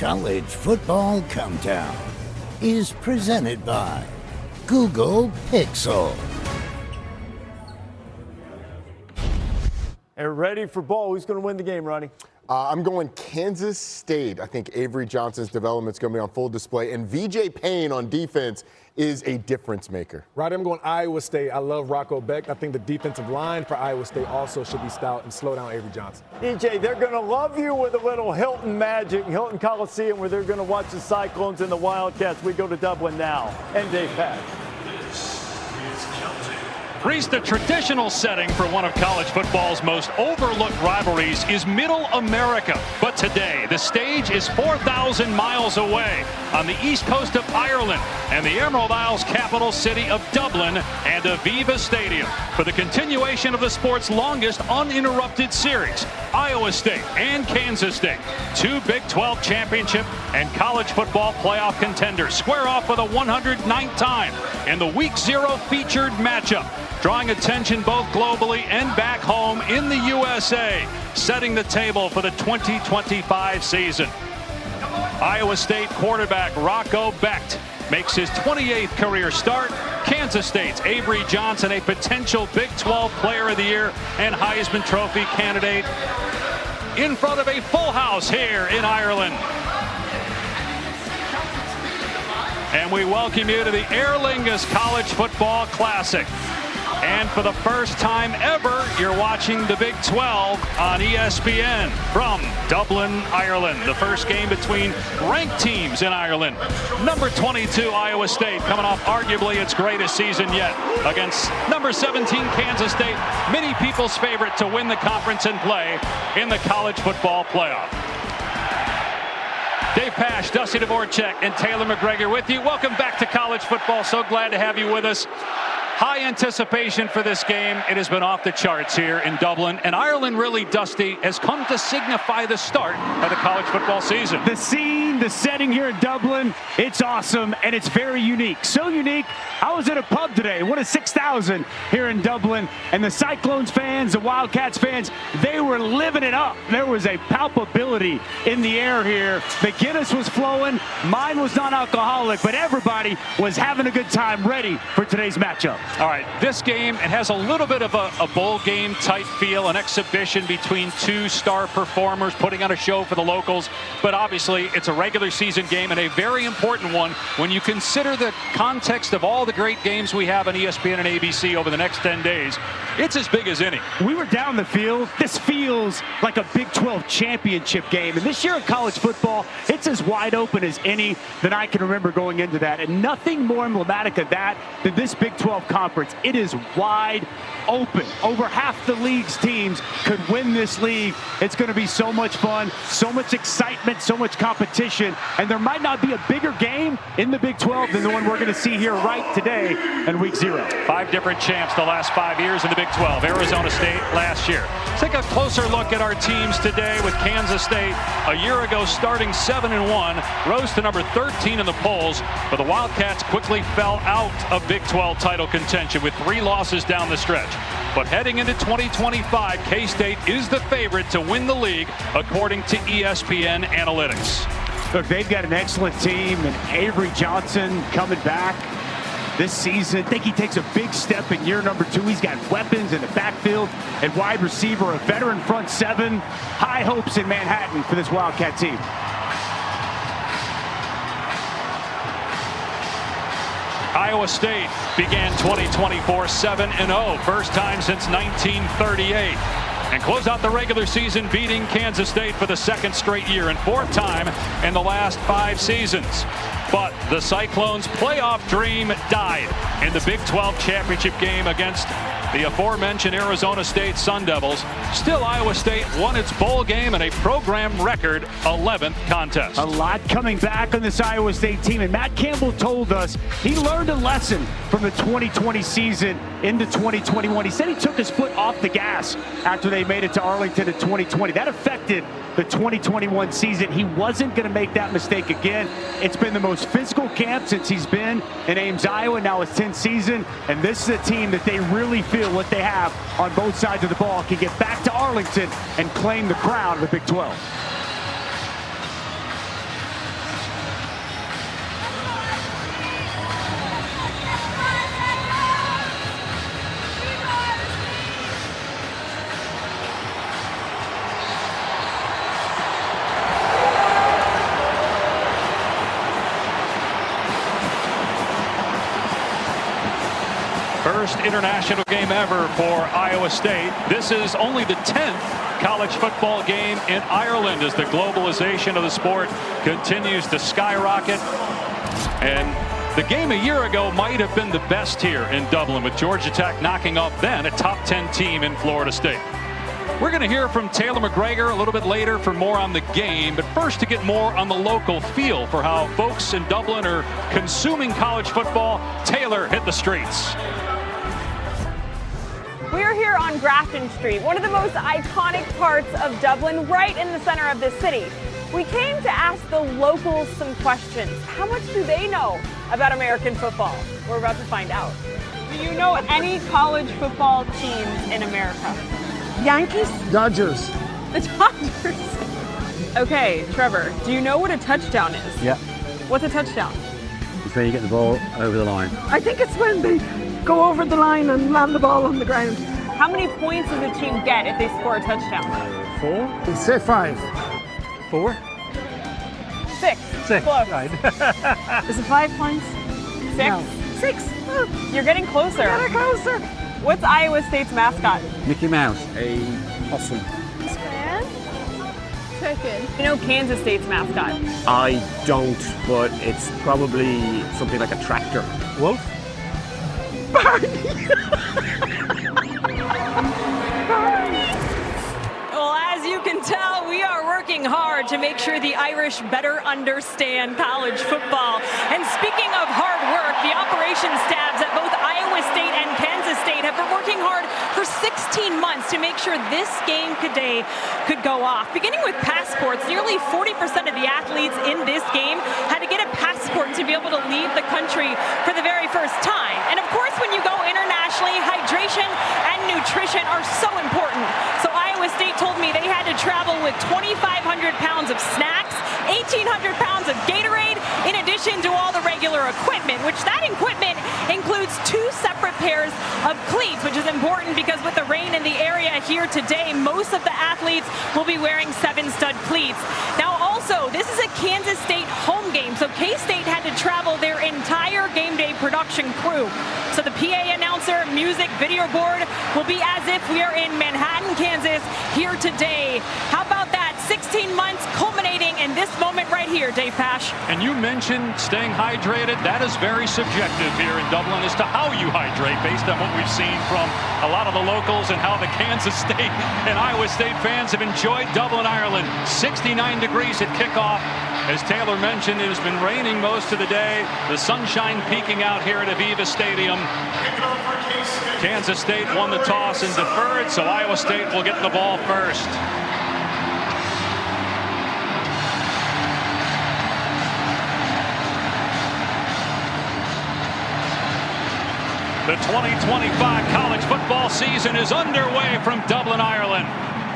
College Football Countdown is presented by Google Pixel. And ready for ball. Who's going to win the game, Ronnie? I'm going Kansas State. I think Avery Johnson's development is going to be on full display. And VJ Payne on defense is a difference maker. Right, I'm going Iowa State. I love Rocco Beck. I think the defensive line for Iowa State also should be stout and slow down Avery Johnson. EJ, they're going to love you with a little Hilton magic, Hilton Coliseum, where they're going to watch the Cyclones and the Wildcats. We go to Dublin now. And Dave Pack. Reached the traditional setting for one of college football's most overlooked rivalries is Middle America. But today, the stage is 4,000 miles away on the east coast of Ireland and the Emerald Isle's capital city of Dublin and Aviva Stadium for the continuation of the sport's longest uninterrupted series. Iowa State and Kansas State, two Big 12 championship and college football playoff contenders, square off for the 109th time in the Week 0 featured matchup, drawing attention both globally and back home in the USA, setting the table for the 2025 season. Iowa State quarterback Rocco Beck makes his 28th career start. Kansas State's Avery Johnson, a potential Big 12 Player of the Year and Heisman Trophy candidate, in front of a full house here in Ireland. And we welcome you to the Aer Lingus College Football Classic. And for the first time ever, you're watching the Big 12 on ESPN from Dublin, Ireland. The first game between ranked teams in Ireland. Number 22, Iowa State, coming off arguably its greatest season yet against number 17, Kansas State, many people's favorite to win the conference and play in the college football playoff. Dave Pasch, Dusty Dvorak, and Taylor McGregor with you. Welcome back to college football. So glad to have you with us. High anticipation for this game. It has been off the charts here in Dublin. And Ireland, really, Dusty, has come to signify the start of the college football season. The scene, the setting here in Dublin, it's awesome, and it's very unique. So unique, I was at a pub today, one of 6,000 here in Dublin, and the Cyclones fans, the Wildcats fans, they were living it up. There was a palpability in the air here. The Guinness was flowing. Mine was non-alcoholic, but everybody was having a good time, ready for today's matchup. All right, this game, it has a little bit of a bowl game type feel, an exhibition between two star performers putting on a show for the locals. But obviously, it's a regular season game and a very important one when you consider the context of all the great games we have on ESPN and ABC over the next 10 days. It's as big as any. We were down the field. This feels like a Big 12 championship game. And this year in college football, it's as wide open as any that I can remember going into that. And nothing more emblematic of that than this Big 12 conference. It is wide open. Over half the league's teams could win this league. It's going to be so much fun, so much excitement, so much competition. And there might not be a bigger game in the Big 12 than the one we're going to see here right today in Week 0. 5 different champs the last 5 years in the Big 12. Arizona State last year. Let's take a closer look at our teams today with Kansas State a year ago starting 7-1, rose to number 13 in the polls, but the Wildcats quickly fell out of Big 12 title contention with 3 losses down the stretch. But heading into 2025, K-State is the favorite to win the league according to ESPN analytics. Look, they've got an excellent team, and Avery Johnson coming back this season. I think he takes a big step in year number 2. He's got weapons in the backfield and wide receiver, a veteran front 7. High hopes in Manhattan for this Wildcat team. Iowa State began 2024 7-0, first time since 1938. And close out the regular season beating Kansas State for the 2nd straight year and 4th time in the last 5 seasons. But the Cyclones' playoff dream died in the Big 12 championship game against the aforementioned Arizona State Sun Devils. Still, Iowa State won its bowl game in a program record 11th contest. A lot coming back on this Iowa State team, and Matt Campbell told us he learned a lesson from the 2020 season into 2021. He said he took his foot off the gas after they made it to Arlington in 2020. That affected the 2021 season. He wasn't going to make that mistake again. It's been the most physical camp since he's been in Ames, Iowa. Now it's 10th season, and this is a team that they really feel what they have on both sides of the ball can get back to Arlington and claim the crown of the Big 12. first international game ever for Iowa State. This is only the 10th college football game in Ireland as the globalization of the sport continues to skyrocket. And the game a year ago might have been the best here in Dublin, with Georgia Tech knocking off then a top 10 team in Florida State. We're going to hear from Taylor McGregor a little bit later for more on the game, but first to get more on the local feel for how folks in Dublin are consuming college football. Taylor, hit the streets. We are here on Grafton Street, one of the most iconic parts of Dublin, right in the center of this city. We came to ask the locals some questions. How much do they know about American football? We're about to find out. Do you know any college football teams in America? Yankees? Dodgers. The Dodgers. Okay, Trevor, do you know what a touchdown is? Yeah. What's a touchdown? It's when you get the ball over the line. I think it's when they go over the line and land the ball on the ground. How many points does a team get if they score a touchdown? 4? Say 5. 4? 6. 6. Close. Right. Is it 5 points? 6? No. 6. Oh, You're getting closer. get closer. What's Iowa State's mascot? Mickey Mouse, a possum. Chicken. You know Kansas State's mascot? I don't, but it's probably something like a tractor. Wolf? Well, as you can tell, we are working hard to make sure the Irish better understand college football. And speaking of hard work, the operations staffs at both Iowa State and Kansas State have been working hard for 16 months to make sure this game today could go off. Beginning with passports, nearly 40% of the athletes in this game had to get a passport to be able to leave the country for the very first time. And of course, when you go internationally, hydration and nutrition are so important. So Iowa State told me they had to travel with 2,500 pounds of snacks, 1,800 pounds of Gatorade, in addition to all the regular equipment, which that equipment includes 2 separate pairs of cleats, which is important because with the rain in the area here today, most of the athletes will be wearing 7-stud cleats. Now also, this is a Kansas State home game, so K-State had to travel their entire game day production crew. So the PA announcer, music, video board will be as if we are in Manhattan, Kansas, here today. How about that? 16 months culminating in this moment right here, Dave Pash. And you mentioned staying hydrated. That is very subjective here in Dublin as to how you hydrate based on what we've seen from a lot of the locals and how the Kansas State and Iowa State fans have enjoyed Dublin, Ireland. 69 degrees at kickoff. As Taylor mentioned, it has been raining most of the day. The sunshine peeking out here at Aviva Stadium. Kansas State won the toss and deferred, so Iowa State will get the ball first. The 2025 college football season is underway from Dublin, Ireland.